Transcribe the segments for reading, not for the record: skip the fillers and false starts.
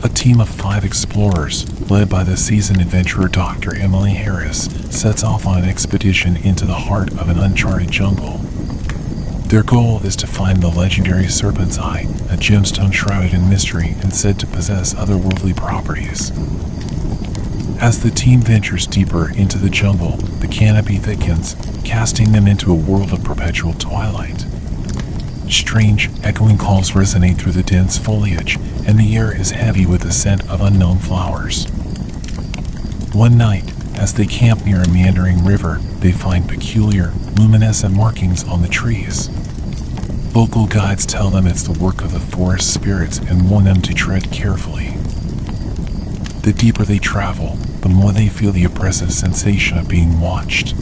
A team of 5 explorers, led by the seasoned adventurer Dr. Emily Harris, sets off on an expedition into the heart of an uncharted jungle. Their goal is to find the legendary Serpent's Eye, a gemstone shrouded in mystery and said to possess otherworldly properties. As the team ventures deeper into the jungle, the canopy thickens, casting them into a world of perpetual twilight. Strange, echoing calls resonate through the dense foliage, and the air is heavy with the scent of unknown flowers. One night, as they camp near a meandering river, they find peculiar, luminescent markings on the trees. Local guides tell them it's the work of the forest spirits and warn them to tread carefully. The deeper they travel, the more they feel the oppressive sensation of being watched.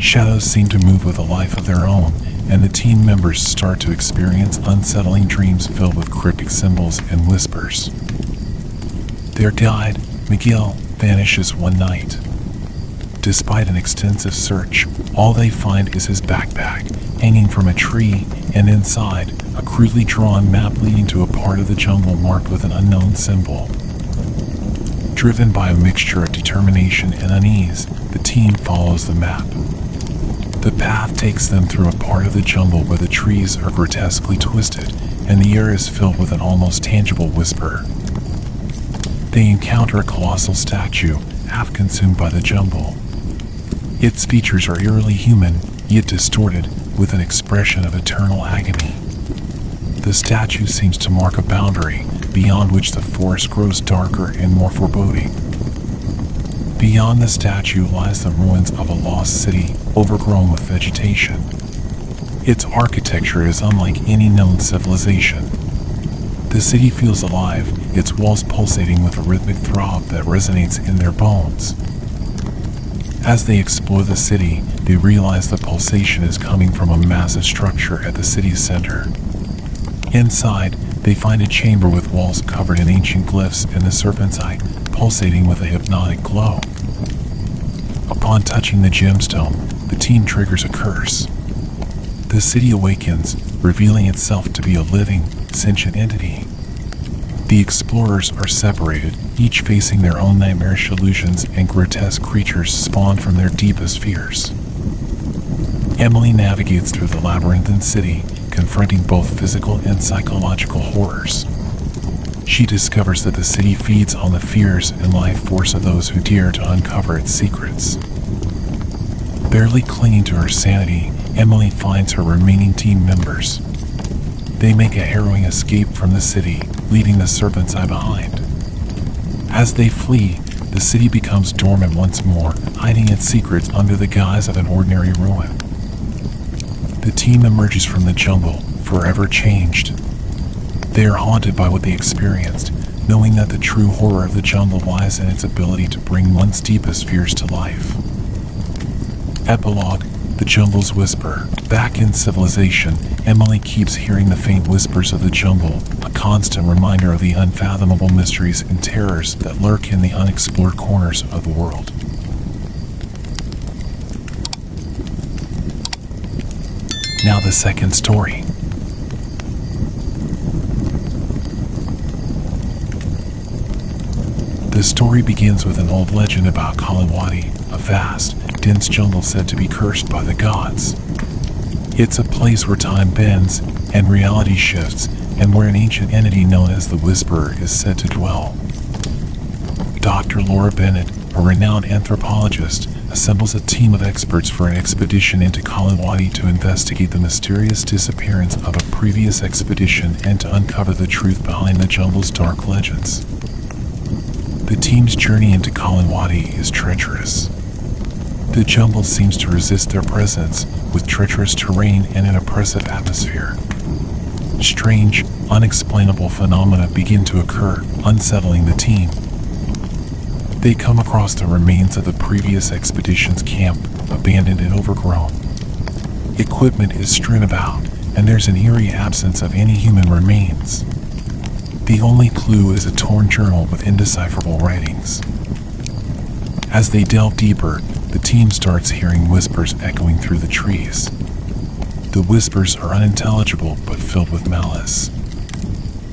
Shadows seem to move with a life of their own, and the team members start to experience unsettling dreams filled with cryptic symbols and whispers. Their guide, Miguel, vanishes one night. Despite an extensive search, all they find is his backpack, hanging from a tree, and inside, a crudely drawn map leading to a part of the jungle marked with an unknown symbol. Driven by a mixture of determination and unease, the team follows the map. The path takes them through a part of the jungle where the trees are grotesquely twisted, and the air is filled with an almost tangible whisper. They encounter a colossal statue, half consumed by the jungle. Its features are eerily human, yet distorted, with an expression of eternal agony. The statue seems to mark a boundary, beyond which the forest grows darker and more foreboding. Beyond the statue lies the ruins of a lost city, overgrown with vegetation. Its architecture is unlike any known civilization. The city feels alive, its walls pulsating with a rhythmic throb that resonates in their bones. As they explore the city, they realize the pulsation is coming from a massive structure at the city's center. Inside, they find a chamber with walls covered in ancient glyphs and the Serpent's Eye pulsating with a hypnotic glow. Upon touching the gemstone, the team triggers a curse. The city awakens, revealing itself to be a living, sentient entity. The explorers are separated, each facing their own nightmarish illusions and grotesque creatures spawned from their deepest fears. Emily navigates through the labyrinthine city, confronting both physical and psychological horrors. She discovers that the city feeds on the fears and life force of those who dare to uncover its secrets. Barely clinging to her sanity, Emily finds her remaining team members. They make a harrowing escape from the city, leaving the Serpent's Eye behind. As they flee, the city becomes dormant once more, hiding its secrets under the guise of an ordinary ruin. The team emerges from the jungle, forever changed. They are haunted by what they experienced, knowing that the true horror of the jungle lies in its ability to bring one's deepest fears to life. Epilogue: The Jungle's Whisper. Back in civilization, Emily keeps hearing the faint whispers of the jungle, a constant reminder of the unfathomable mysteries and terrors that lurk in the unexplored corners of the world. Now the second story. The story begins with an old legend about Kalawati, a vast, dense jungle said to be cursed by the gods. It's a place where time bends and reality shifts, and where an ancient entity known as the Whisperer is said to dwell. Dr. Laura Bennett, a renowned anthropologist, assembles a team of experts for an expedition into Kalawati to investigate the mysterious disappearance of a previous expedition and to uncover the truth behind the jungle's dark legends. The team's journey into Kalawati is treacherous. The jungle seems to resist their presence, with treacherous terrain and an oppressive atmosphere. Strange, unexplainable phenomena begin to occur, unsettling the team. They come across the remains of the previous expedition's camp, abandoned and overgrown. Equipment is strewn about, and there's an eerie absence of any human remains. The only clue is a torn journal with indecipherable writings. As they delve deeper, the team starts hearing whispers echoing through the trees. The whispers are unintelligible but filled with malice.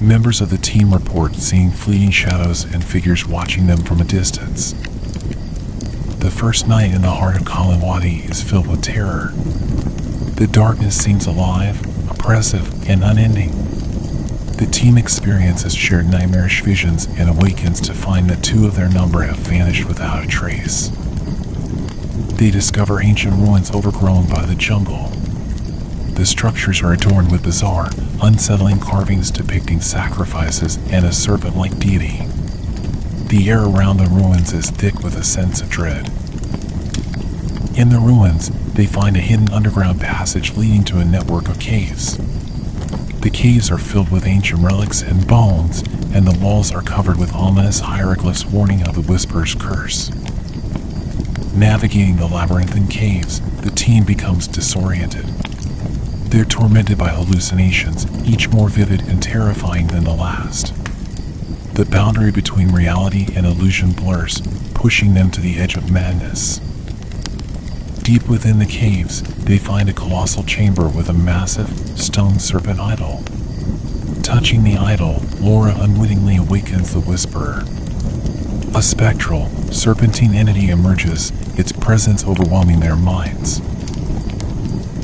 Members of the team report seeing fleeting shadows and figures watching them from a distance. The first night in the heart of Kalawadi is filled with terror. The darkness seems alive, oppressive, and unending. The team experiences shared nightmarish visions and awakens to find that 2 of their number have vanished without a trace. They discover ancient ruins overgrown by the jungle. The structures are adorned with bizarre, unsettling carvings depicting sacrifices and a serpent-like deity. The air around the ruins is thick with a sense of dread. In the ruins, they find a hidden underground passage leading to a network of caves. The caves are filled with ancient relics and bones, and the walls are covered with ominous hieroglyphs warning of the Whisperer's curse. Navigating the labyrinthine caves, the team becomes disoriented. They're tormented by hallucinations, each more vivid and terrifying than the last. The boundary between reality and illusion blurs, pushing them to the edge of madness. Deep within the caves, they find a colossal chamber with a massive stone serpent idol. Touching the idol, Laura unwittingly awakens the Whisperer. A spectral, serpentine entity emerges, its presence overwhelming their minds.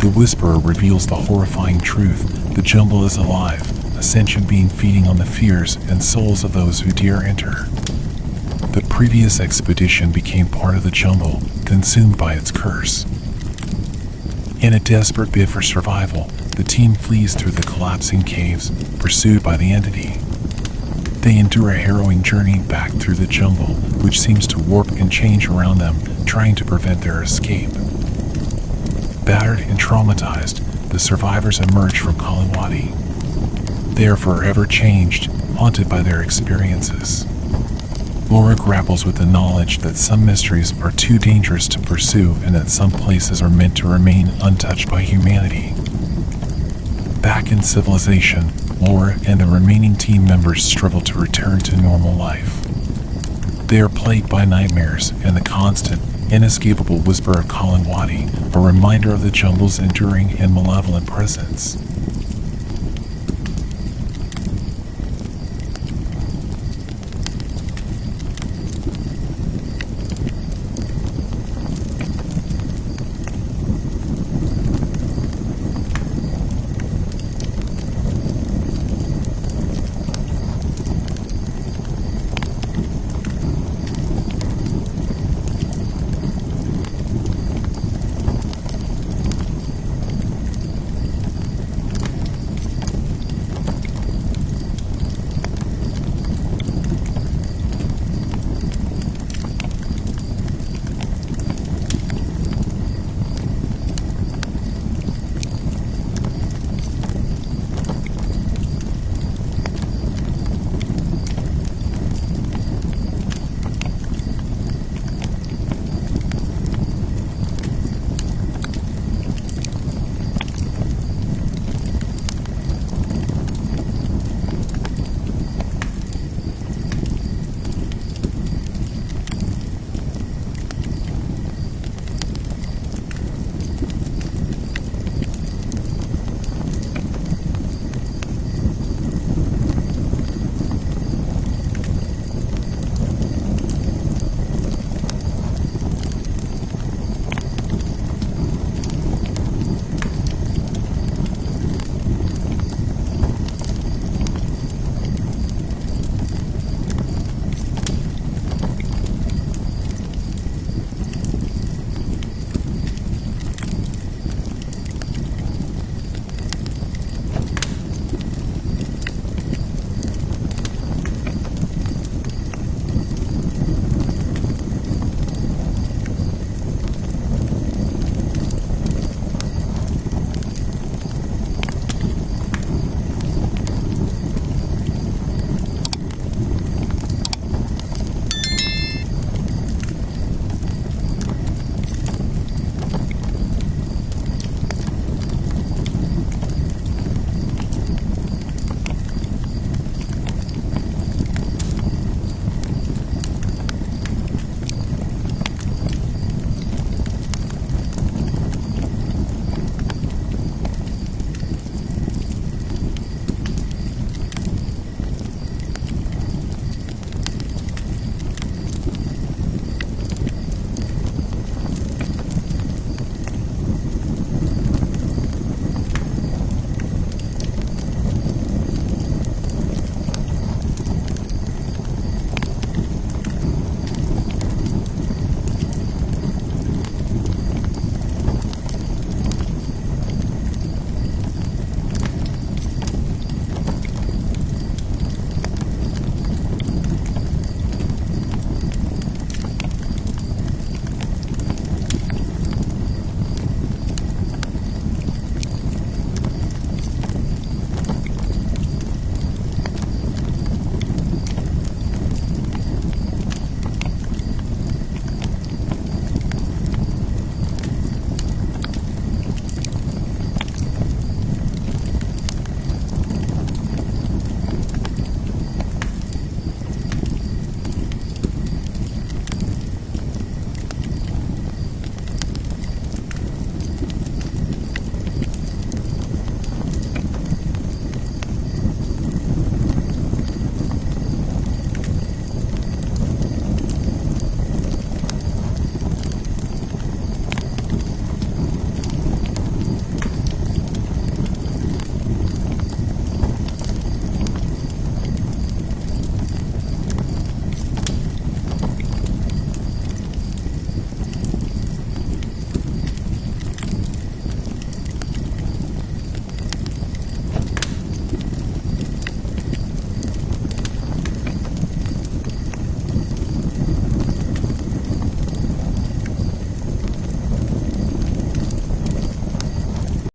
The Whisperer reveals the horrifying truth: the jungle is alive, a sentient being feeding on the fears and souls of those who dare enter. The previous expedition became part of the jungle, consumed by its curse. In a desperate bid for survival, the team flees through the collapsing caves, pursued by the entity. They endure a harrowing journey back through the jungle, which seems to warp and change around them, trying to prevent their escape. Battered and traumatized, the survivors emerge from Kalawadi. They are forever changed, haunted by their experiences. Laura grapples with the knowledge that some mysteries are too dangerous to pursue and that some places are meant to remain untouched by humanity. Back in civilization, Laura and the remaining team members struggle to return to normal life. They are plagued by nightmares and the constant, inescapable whisper of Kalawadi, a reminder of the jungle's enduring and malevolent presence.